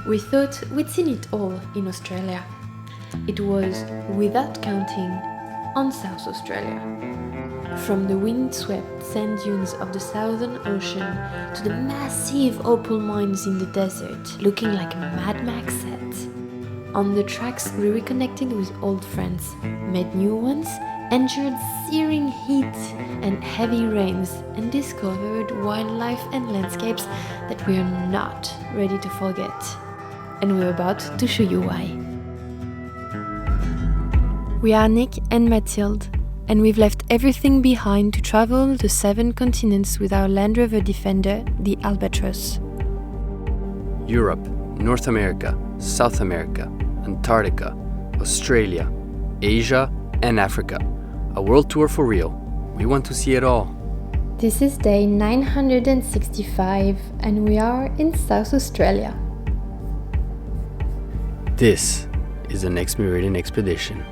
We thought we'd seen it all in Australia. It was, without counting, on South Australia. From the windswept sand dunes of the Southern Ocean to the massive opal mines in the desert, looking like a madmax set. On the tracks, we reconnected with old friends, met new ones, endured searing heat and heavy rains, and discovered wildlife and landscapes that we are not ready to forget. And we're about to show you why. We are Nick and Mathilde, and we've left everything behind to travel the 7 continents with our Land Rover Defender, the Albatross. Europe, North America, South America, Antarctica, Australia, Asia, and Africa. A world tour for real. We want to see it all. This is day 965, and we are in South Australia. This is the next Meridian expedition.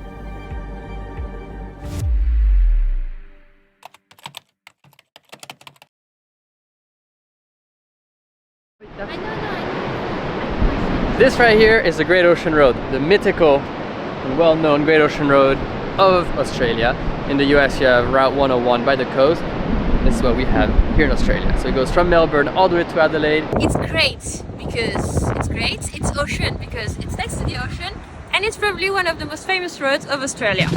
This right here is the Great Ocean Road, the mythical and well-known Great Ocean Road of Australia. In the US you have Route 101 by the coast. This is what we have here in Australia. So it goes from Melbourne all the way to Adelaide. It's great because it's great. It's ocean because it's next to the ocean, and it's probably one of the most famous roads of Australia.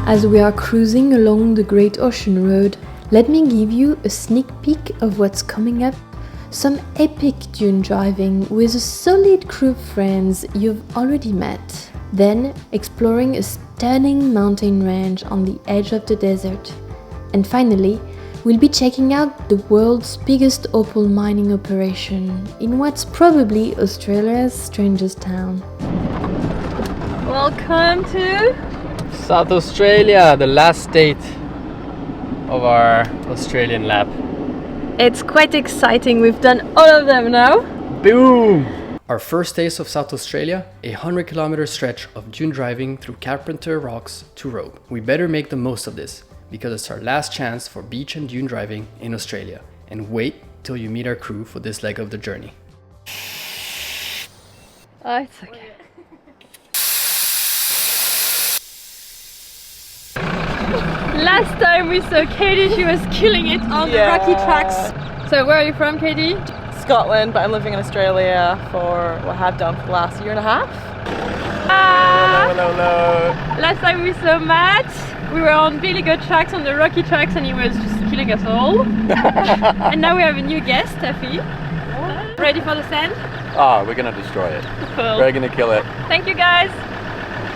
As we are cruising along the Great Ocean Road, let me give you a sneak peek of what's coming up. Some epic dune driving with a solid crew of friends you've already met. Then exploring a stunning mountain range on the edge of the desert. And finally, we'll be checking out the world's biggest opal mining operation in what's probably Australia's strangest town. Welcome to South Australia, the last state of our Australian lap. It's quite exciting. We've done all of them now. Boom! Our first taste of South Australia, a 100-kilometer stretch of dune driving through Carpenter Rocks to Robe. We better make the most of this, because it's our last chance for beach and dune driving in Australia. And wait till you meet our crew for this leg of the journey. Oh, it's okay. Last time we saw Katie, she was killing it on the rocky tracks. So where are you from, Katie? Scotland, but I'm living in Australia for, well, I have done for the last year and a half. Hello. Last time we saw Matt, we were on really good tracks, on the rocky tracks, and he was just killing us all. And now we have a new guest, Taffy. Ready for the sand? Oh, we're gonna destroy it. Cool. We're gonna kill it. Thank you guys.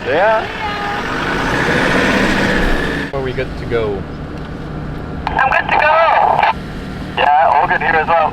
Yeah. Are we good to go? I'm good to go. Yeah, all good here as well.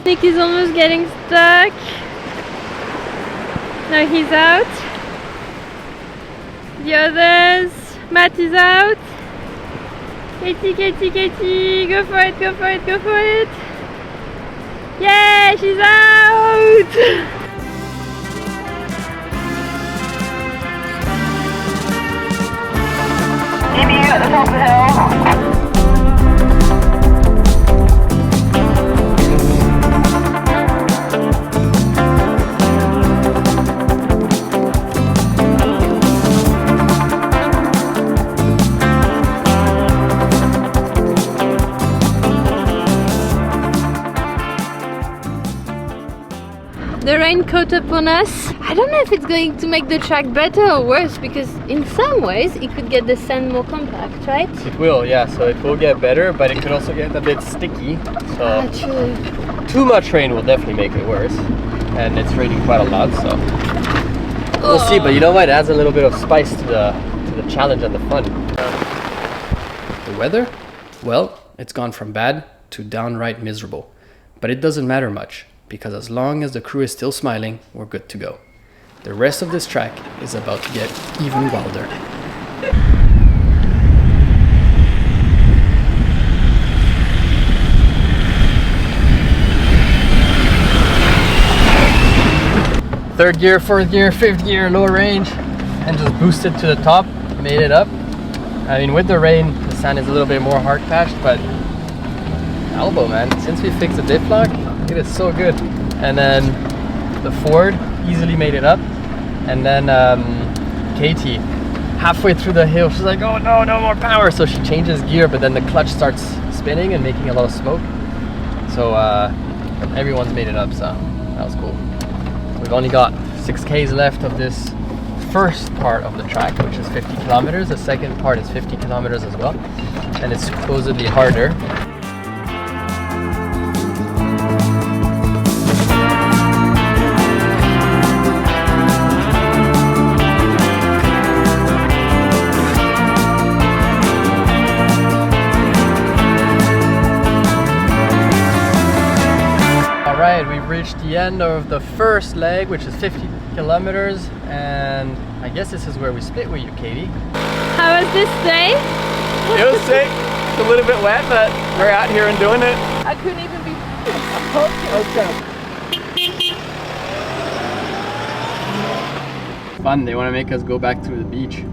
Nick is almost getting stuck. Now he's out. The others, Matt is out. Katie, go for it, go for it, go for it. Yeah, she's out! Keep you at the top of the hill. The rain caught up on us. I don't know if it's going to make the track better or worse, because in some ways it could get the sand more compact, right? It will, yeah, so it will get better, but it could also get a bit sticky. So True. too much rain will definitely make it worse. And it's raining quite a lot, so We'll see, but you know what? It adds a little bit of spice to the challenge and the fun. The weather? Well, it's gone from bad to downright miserable. But it doesn't matter much, because as long as the crew is still smiling, we're good to go. The rest of this track is about to get even wilder. Third gear, fourth gear, fifth gear, low range, and just boosted to the top, made it up. I mean, with the rain, the sand is a little bit more hard patched, but elbow, man. Since we fixed the diff lock, it is so good. And then the Ford easily made it up. And then Katie, halfway through the hill, she's like, oh no, no more power. So she changes gear, but then the clutch starts spinning and making a lot of smoke. So everyone's made it up, so that was cool. We've only got 6Ks left of this first part of the track, which is 50 kilometers. The second part is 50 kilometers as well, and it's supposedly harder. We've reached the end of the first leg, which is 50 kilometers, and I guess this is where we split with you, Katie. How was this day? It was sick. It's a little bit wet, but we're out here and doing it. I couldn't even be. Fun, they want to make us go back to the beach.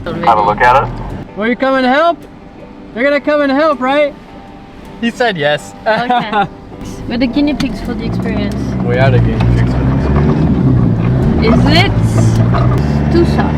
Have a look at it. Will you come and help? You're gonna come and help, right? He said yes. Okay. We're the guinea pigs for the experience. We are the guinea pigs for this. Is it too soft?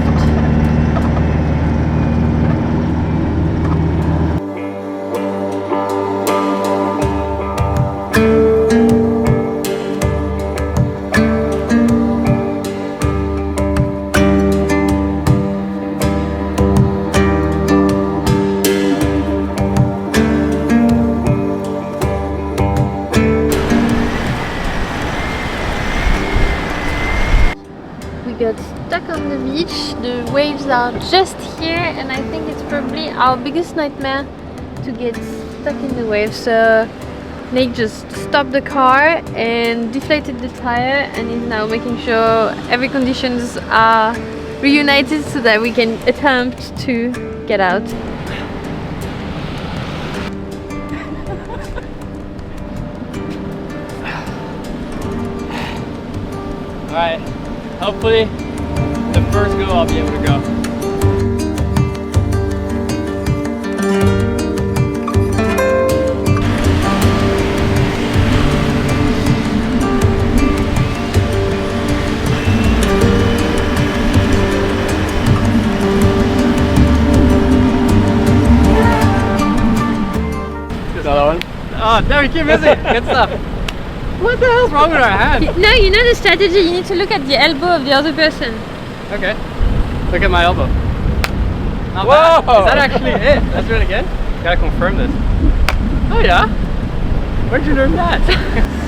Got stuck on the beach. The waves are just here, and I think it's probably our biggest nightmare to get stuck in the waves. So Nick just stopped the car and deflated the tire, and is now making sure every conditions are reunited so that we can attempt to get out. All right. Hopefully, the first go I'll be able to go. Another one? Oh, there we keep missing. Good stuff. What the hell's wrong with our hand? No, you know the strategy, you need to look at the elbow of the other person. Okay. Look at my elbow. Not Whoa! bad. Is that actually it? Let's do it again. Gotta confirm this. Oh yeah? Where'd you learn that?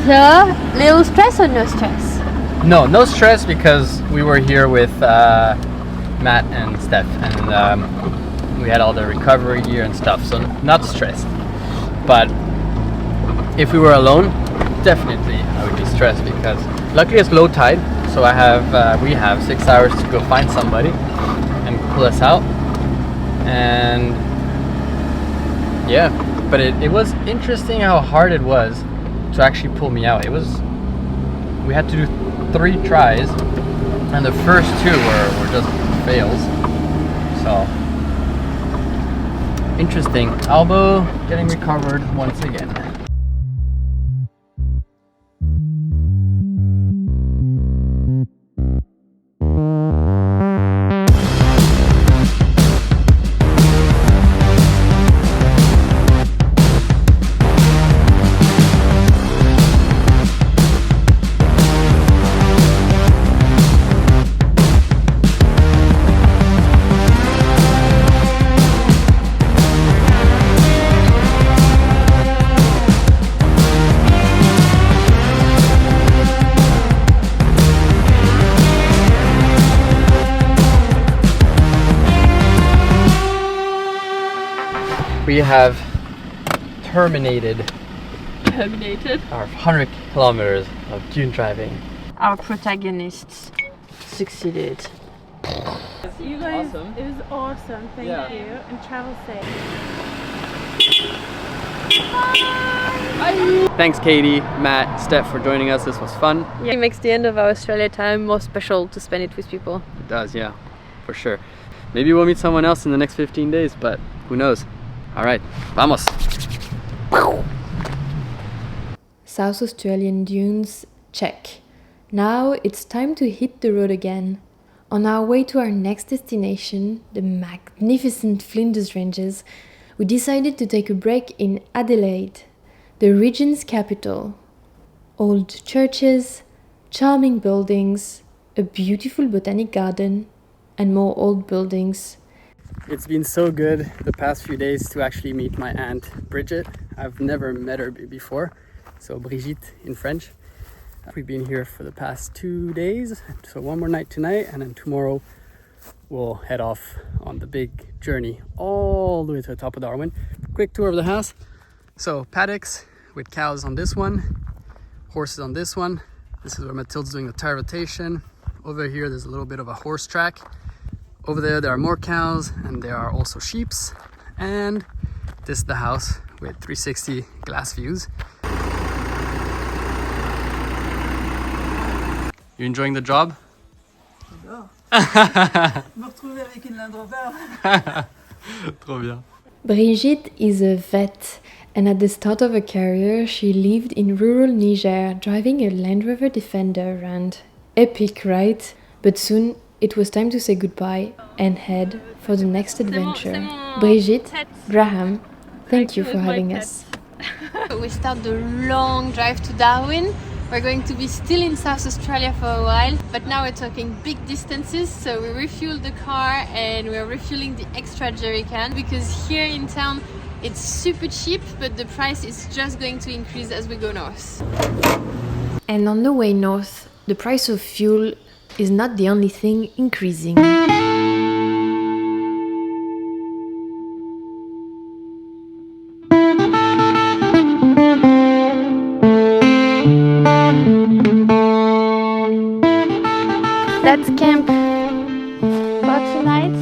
So, little stress or no stress? No stress, because we were here with Matt and Steph, and we had all the recovery gear and stuff, so not stressed. But if we were alone, definitely I would be stressed, because luckily it's low tide, so we have 6 hours to go find somebody and pull us out. And yeah, but it was interesting how hard it was to actually pull me out. We had to do 3 tries, and the first 2 were just fails. So interesting. Elbow getting recovered once again. we have terminated Terminated. our 100 kilometers of dune driving. Our protagonists succeeded. You guys, Awesome. it was awesome. Thank you, and travel safe. Thanks Katie, Matt, Steph for joining us. This was fun. Yeah, it makes the end of our Australia time more special to spend it with people. It does, yeah, for sure. Maybe we'll meet someone else in the next 15 days, but who knows? All right, vamos. South Australian dunes, check. Now it's time to hit the road again. On our way to our next destination, the magnificent Flinders Ranges, we decided to take a break in Adelaide, the region's capital. Old churches, charming buildings, a beautiful botanic garden, and more old buildings. It's been so good the past few days to actually meet my aunt Bridget. I've never met her before, so Brigitte in French. We've been here for the past 2 days, so one more night tonight, and then tomorrow we'll head off on the big journey all the way to the top of Darwin. Quick tour of the house. So paddocks with cows on this one, horses on this one. This is where Mathilde's doing the tire rotation. Over here there's a little bit of a horse track. Over there are more cows, and there are also sheeps. And this is the house with 360 glass views. You enjoying the job? Me retrouver avec une Land Rover. Trop bien. Brigitte is a vet, and at the start of her career, she lived in rural Niger, driving a Land Rover Defender around. Epic, right? But soon it was time to say goodbye and head for the next adventure. Brigitte, Graham, thank you for having us. We start the long drive to Darwin. We're going to be still in South Australia for a while, but now we're talking big distances, so we refuel the car and we're refueling the extra jerry can because here in town it's super cheap, but the price is just going to increase as we go north. And on the way north, the price of fuel is not the only thing increasing. That's camp for tonight.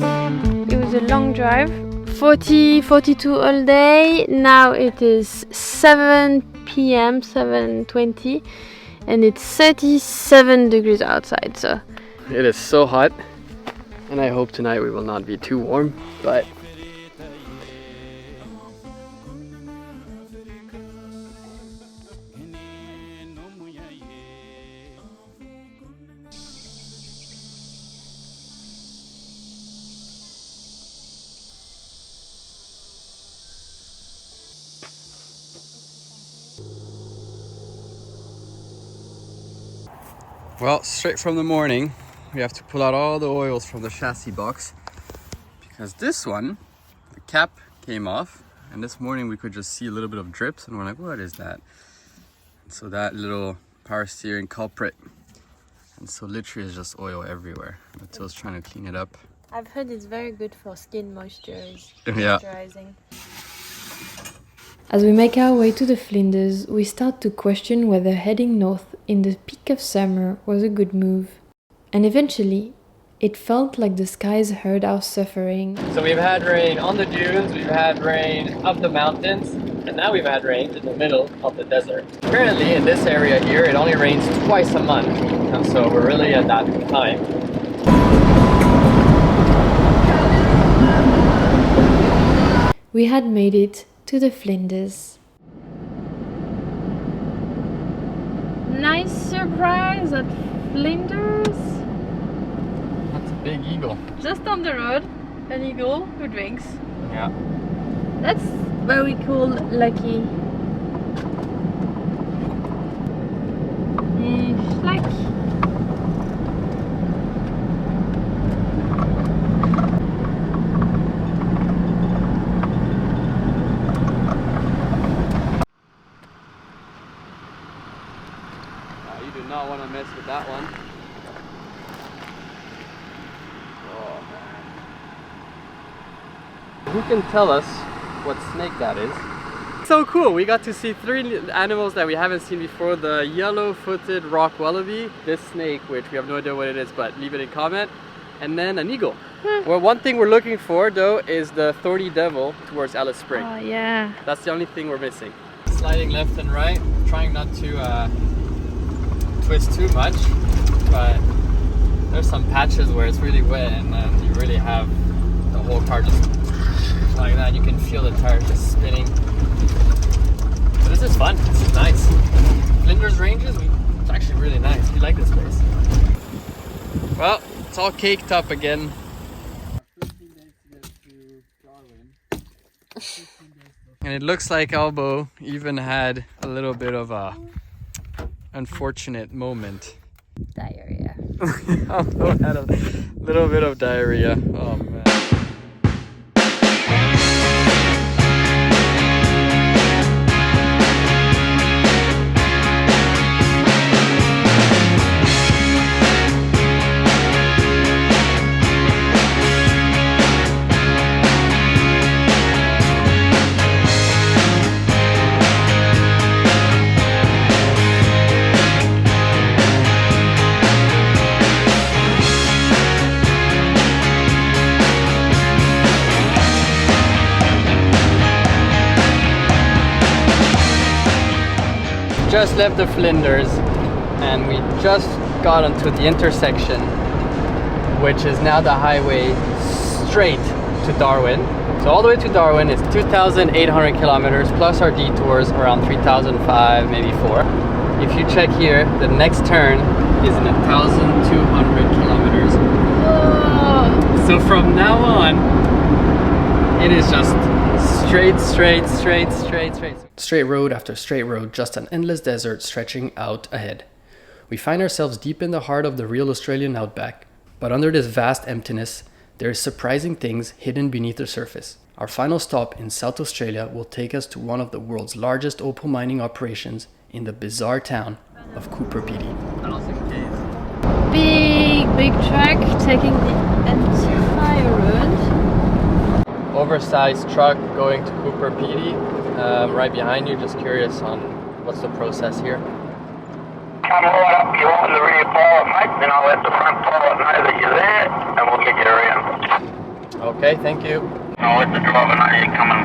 It was a long drive, 42 all day. Now it is 7 p.m, 7:20, and it's 37 degrees outside. So It is so hot, and I hope tonight we will not be too warm, but well, straight from the morning, we have to pull out all the oils from the chassis box because this one, the cap came off, and this morning we could just see a little bit of drips, and we're like, what is that? And so that little power steering culprit, and so literally it's just oil everywhere. Mathilde's trying to clean it up. I've heard it's very good for skin moisturizing. Yeah. As we make our way to the Flinders, we start to question whether heading north in the peak of summer was a good move. And eventually, it felt like the skies heard our suffering. So we've had rain on the dunes, we've had rain up the mountains, and now we've had rain in the middle of the desert. Apparently in this area here, it only rains twice a month, and so we're really at that time. We had made it to the Flinders. Nice surprise at Flinders. That's a big eagle. Just on the road, an eagle who drinks. Yeah. That's what we call lucky. Like You do not want to mess with that one. Oh, man. Who can tell us what snake that is. So cool, we got to see 3 animals that we haven't seen before. The yellow-footed rock wallaby, this snake, which we have no idea what it is, but leave it in comment, and then an eagle. Well, one thing we're looking for though is the thorny devil towards Alice Spring. Oh yeah. That's the only thing we're missing. Sliding left and right, trying not to twist too much, but there's some patches where it's really wet and then you really have the whole car just like that. You can feel the tires just spinning. But this is fun, this is nice. Flinders Ranges, it's actually really nice. We like this place. Well, it's all caked up again. 15 days to get to Darwin. And it looks like Albo even had a little bit of a unfortunate moment. Diarrhea. Albo had a little bit of diarrhea. Oh man. Just left the Flinders and we just got onto the intersection, which is now the highway straight to Darwin. So all the way to Darwin is 2,800 kilometers plus our detours around 3,005, maybe 4. If you check here, the next turn is in 1,200 kilometers. Oh. So from now on, it is just straight. Straight road after straight road, just an endless desert stretching out ahead. We find ourselves deep in the heart of the real Australian outback, but under this vast emptiness, there is surprising things hidden beneath the surface. Our final stop in South Australia will take us to one of the world's largest opal mining operations in the bizarre town of Coober Pedy. Big truck taking the entire road. Oversized truck going to Coober Pedy, right behind you. Just curious on what's the process here. Come right up, you open the rear pilot, mate, then I'll let the front pilot know that you're there, and we'll get you around. Okay, thank you. I'll let the driver know you're coming.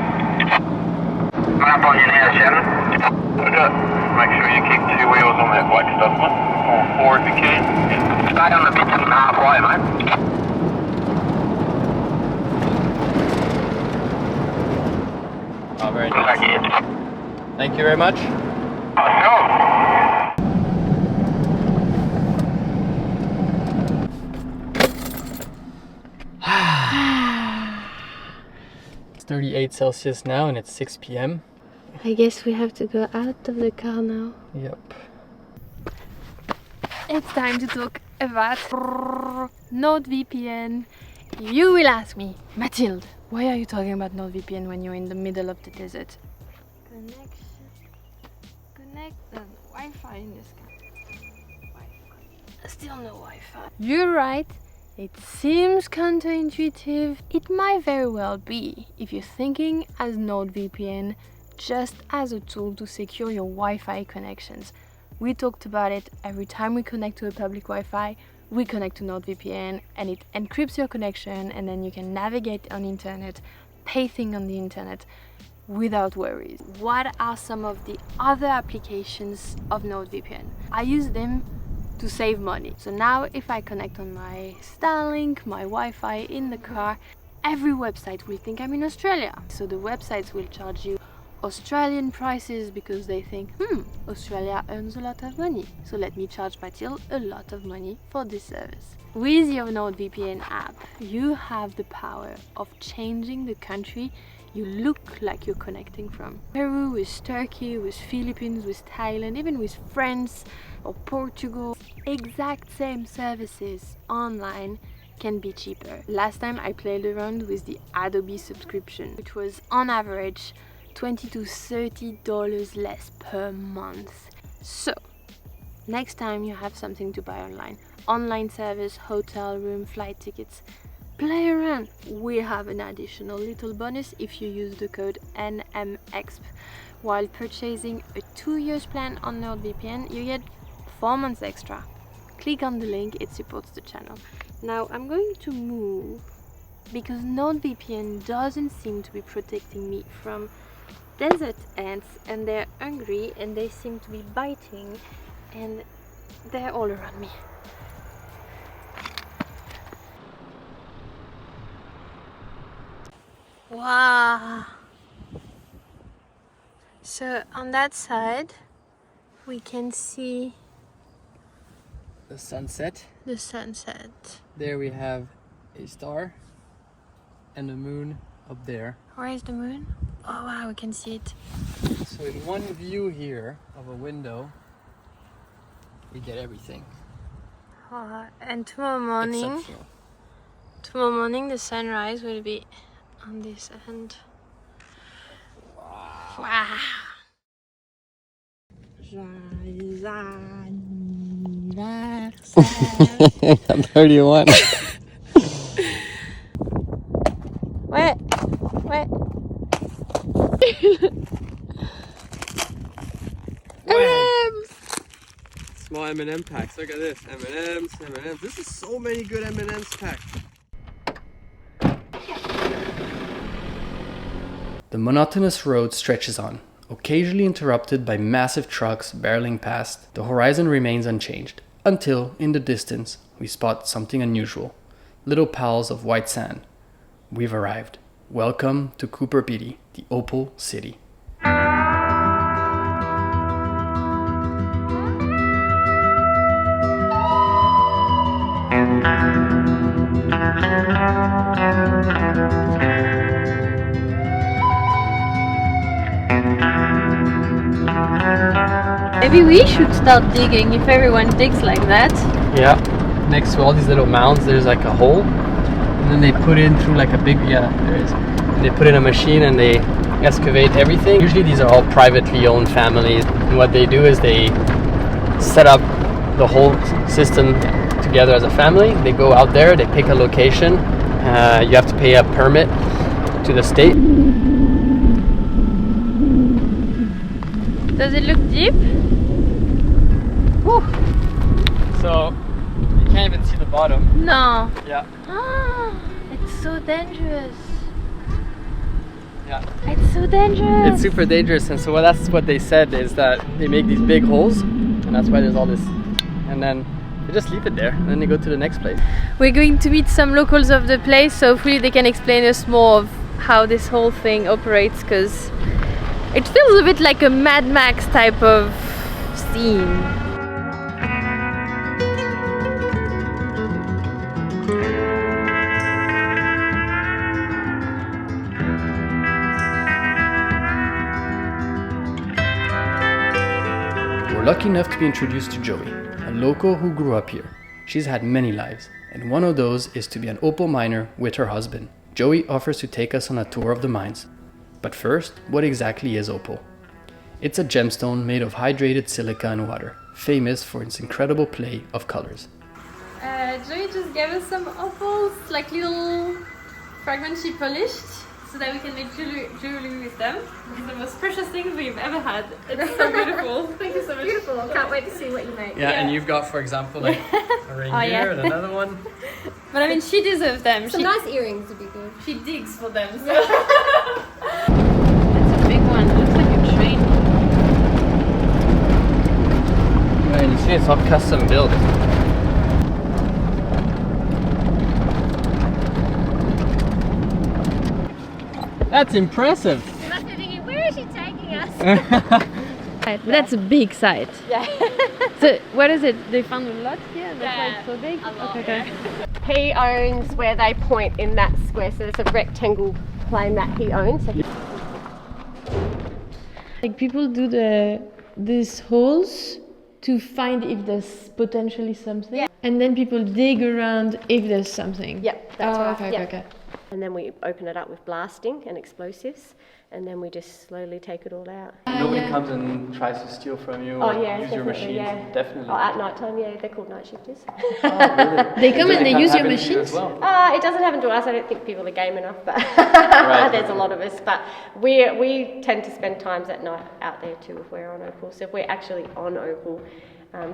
Come up on you now, Shannon. Okay. Make sure you keep 2 wheels on that black stuff, mate. Or 4 if you can. Stay on the bitumen halfway, mate. Oh, very nice. Thank you very much. It's 38 Celsius now and it's 6 p.m. I guess we have to go out of the car now. Yep. It's time to talk about NordVPN. You will ask me, Mathilde, why are you talking about NordVPN when you're in the middle of the desert? Wi-Fi in this car. Still no Wi-Fi. You're right. It seems counterintuitive. It might very well be if you're thinking as NordVPN just as a tool to secure your Wi-Fi connections. We talked about it. Every time we connect to a public Wi-Fi, we connect to NordVPN and it encrypts your connection, and then you can navigate on the internet, pay things on the internet without worries. What are some of the other applications of NordVPN? I use them to save money. So now if I connect on my Starlink, my Wi-Fi in the car, every website will think I'm in Australia. So the websites will charge you Australian prices because they think, Australia earns a lot of money, so let me charge Mathilde a lot of money for this service. With your NordVPN app, you have the power of changing the country you look like you're connecting from. Peru, with Turkey, with Philippines, with Thailand, even with France or Portugal. Exact same services online can be cheaper. Last time I played around with the Adobe subscription, which was on average $20 to $30 less per month. So next time you have something to buy online service, hotel room, flight tickets, play around. We have an additional little bonus if you use the code NMX while purchasing a 2-year plan on NordVPN. You get 4 months extra. Click on the link, it supports the channel. Now I'm going to move because NordVPN doesn't seem to be protecting me from desert ants, and they're hungry and they seem to be biting and they're all around me. Wow! So on that side we can see The sunset. the sunset. There we have a star and the moon up there. Where is the moon? Oh wow, we can see it. So in one view here of a window, we get everything. And tomorrow morning, the sunrise will be on this end. Wow. I'm 31. Wait. Small M&M packs. Look at this. M&Ms. This is so many good M&Ms packed. The monotonous road stretches on, occasionally interrupted by massive trucks barreling past. The horizon remains unchanged, until, in the distance, we spot something unusual. Little piles of white sand. We've arrived. Welcome to Coober Pedy, the Opal City. Maybe we should start digging if everyone digs like that. Yeah, next to all these little mounds, there's like a hole, and then they put in through like a big, there is. And they put in a machine and they excavate everything. Usually these are all privately owned families, and what they do is they set up the whole system together as a family. They go out there, they pick a location. You have to pay a permit to the state. Does it look deep? Whew. So you can't even see the bottom. No. Yeah. It's so dangerous. Yeah. It's so dangerous. It's super dangerous, and so that's what they said is that they make these big holes, and that's why there's all this, and then they just leave it there, and then they go to the next place. We're going to meet some locals of the place, so hopefully they can explain us more of how this whole thing operates, because it feels a bit like a Mad Max type of scene. We're lucky enough to be introduced to Joey, a local who grew up here. She's had many lives, and one of those is to be an opal miner with her husband. Joey offers to take us on a tour of the mines. But first, what exactly is opal? It's a gemstone made of hydrated silica and water, famous for its incredible play of colors. Joey just gave us some opals, like little fragments she polished, so that we can make jewelry with them. It's the most precious thing we've ever had. It's so beautiful. Thank you so much. Beautiful. Can't wait to see what you make. Yeah, and you've got, for example, like a reindeer and another one. But I mean, she deserves them. Some nice earrings would be good. She digs for them. So. That's a big one. It looks like a train. And you see it's all custom built. That's impressive. You must be thinking, where is she taking us? That's a big site. Yeah. So what is it? They found a lot here? That's why it's so big? Okay. He owns where they point in that square, so it's a rectangle plane that he owns. So Like people do these holes to find if there's potentially something. Yeah. And then people dig around if there's something. Yep, that's right. Okay, Yep. okay. And then we open it up with blasting and explosives, and then we just slowly take it all out. Nobody comes and tries to steal from you Oh or yeah, use your definitely, machines? yeah. Definitely. Oh, at night time, yeah, they're called night shifters. Really? They come Does and it they use your happen to you machines? as well? It doesn't happen to us. I don't think people are game enough, but Right. there's a lot of us. But we tend to spend times at night out there too if we're on opal. So if we're actually on opal,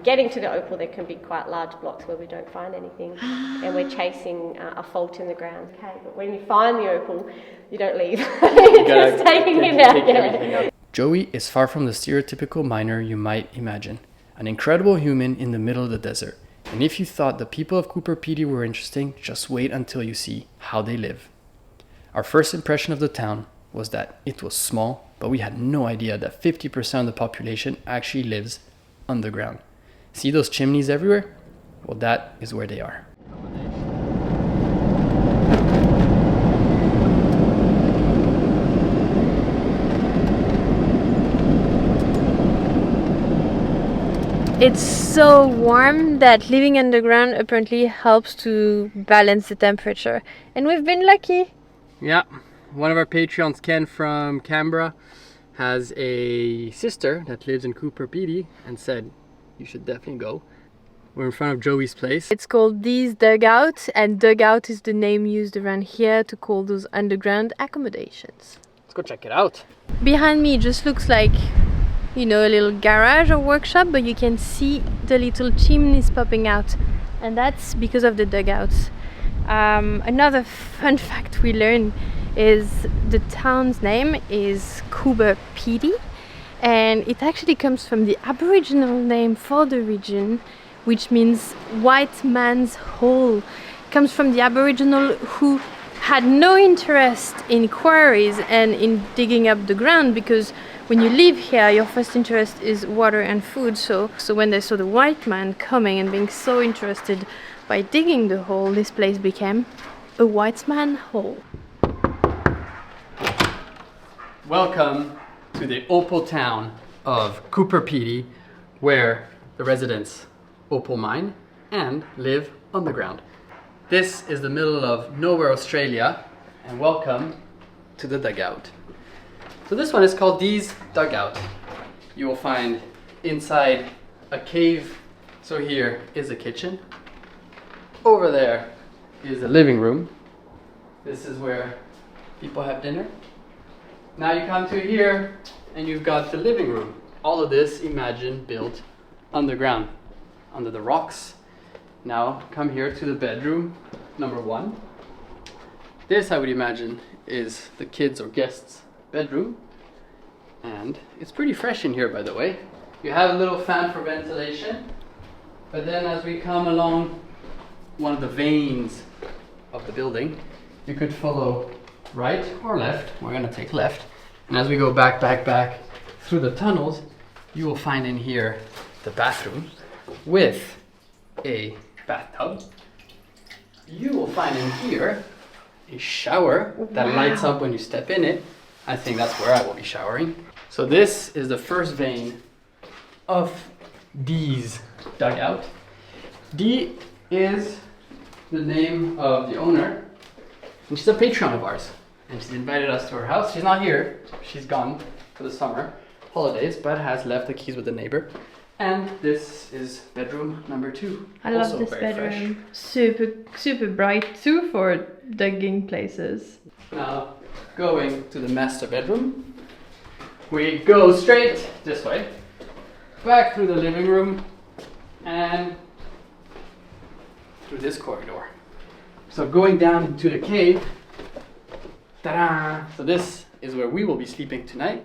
getting to the opal, there can be quite large blocks where we don't find anything, and we're chasing a fault in the ground. Okay, but when you find the opal, you don't leave. You're just taking it out. Yeah. Joey is far from the stereotypical miner you might imagine. An incredible human in the middle of the desert. And if you thought the people of Coober Pedy were interesting, just wait until you see how they live. Our first impression of the town was that it was small, but we had no idea that 50% of the population actually lives underground. See those chimneys everywhere? Well, that is where they are. It's so warm that living underground apparently helps to balance the temperature. And we've been lucky. Yeah, one of our Patreons, Ken from Canberra, has a sister that lives in Coober Pedy and said, you should definitely go. We're in front of Joey's place. It's called These Dugout, and dugout is the name used around here to call those underground accommodations. Let's go check it out. Behind me just looks like, you know, a little garage or workshop, but you can see the little chimneys popping out, and that's because of the dugouts. Another fun fact we learned is the town's name is Coober Pedy, and it actually comes from the Aboriginal name for the region, which means white man's hole. It comes from the Aboriginal who had no interest in quarries and in digging up the ground, because when you live here, your first interest is water and food. So when they saw the white man coming and being so interested by digging the hole, this place became a white man hole. Welcome to the opal town of Coober Pedy, where the residents opal mine and live underground. This is the middle of nowhere, Australia, and welcome to the dugout. So this one is called These Dugout. You will find inside a cave. So here is a kitchen. Over there is a living room. This is where people have dinner. Now you come to here and you've got the living room. All of this, imagine, built underground, under the rocks. Now come here to the bedroom, number 1. This, I would imagine, is the kids' or guests' bedroom. And it's pretty fresh in here, by the way. You have a little fan for ventilation. But then as we come along one of the veins of the building, you could follow right or left. We're gonna take left. And as we go back through the tunnels, you will find in here the bathroom with a bathtub. You will find in here a shower that lights up when you step in it. I think that's where I will be showering. So this is the first vein of Dee's dugout. Dee is the name of the owner, and she's a patron of ours. And she's invited us to her house. She's not here. She's gone for the summer holidays, but has left the keys with the neighbor. And this is bedroom number 2. I love this bedroom. Super bright too for digging places. Now, going to the master bedroom, we go straight this way, back through the living room, and through this corridor. So going down into the cave, ta-da! So this is where we will be sleeping tonight.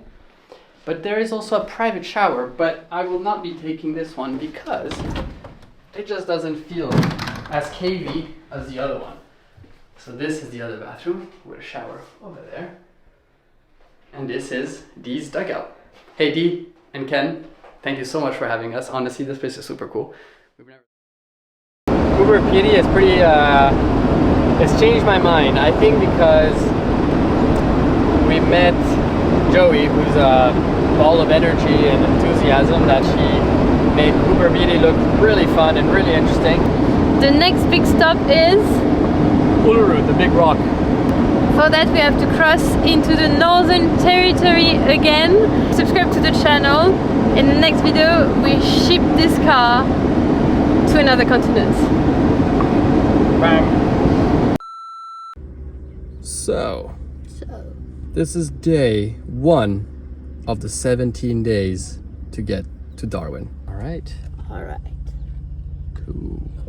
But there is also a private shower, but I will not be taking this one because it just doesn't feel as cavey as the other one. So this is the other bathroom with a shower over there. And this is Dee's dugout. Hey Dee and Ken, thank you so much for having us. Honestly, this place is super cool. Coober Pedy is pretty, it's changed my mind. I think because we met Joey, who's a ball of energy and enthusiasm, that she made Coober Pedy look really fun and really interesting. The next big stop is Uluru, the big rock. For that we have to cross into the Northern Territory again. Subscribe to the channel. In the next video we ship this car to another continent. So, this is day 1 of the 17 days to get to Darwin. All right. All right. Cool.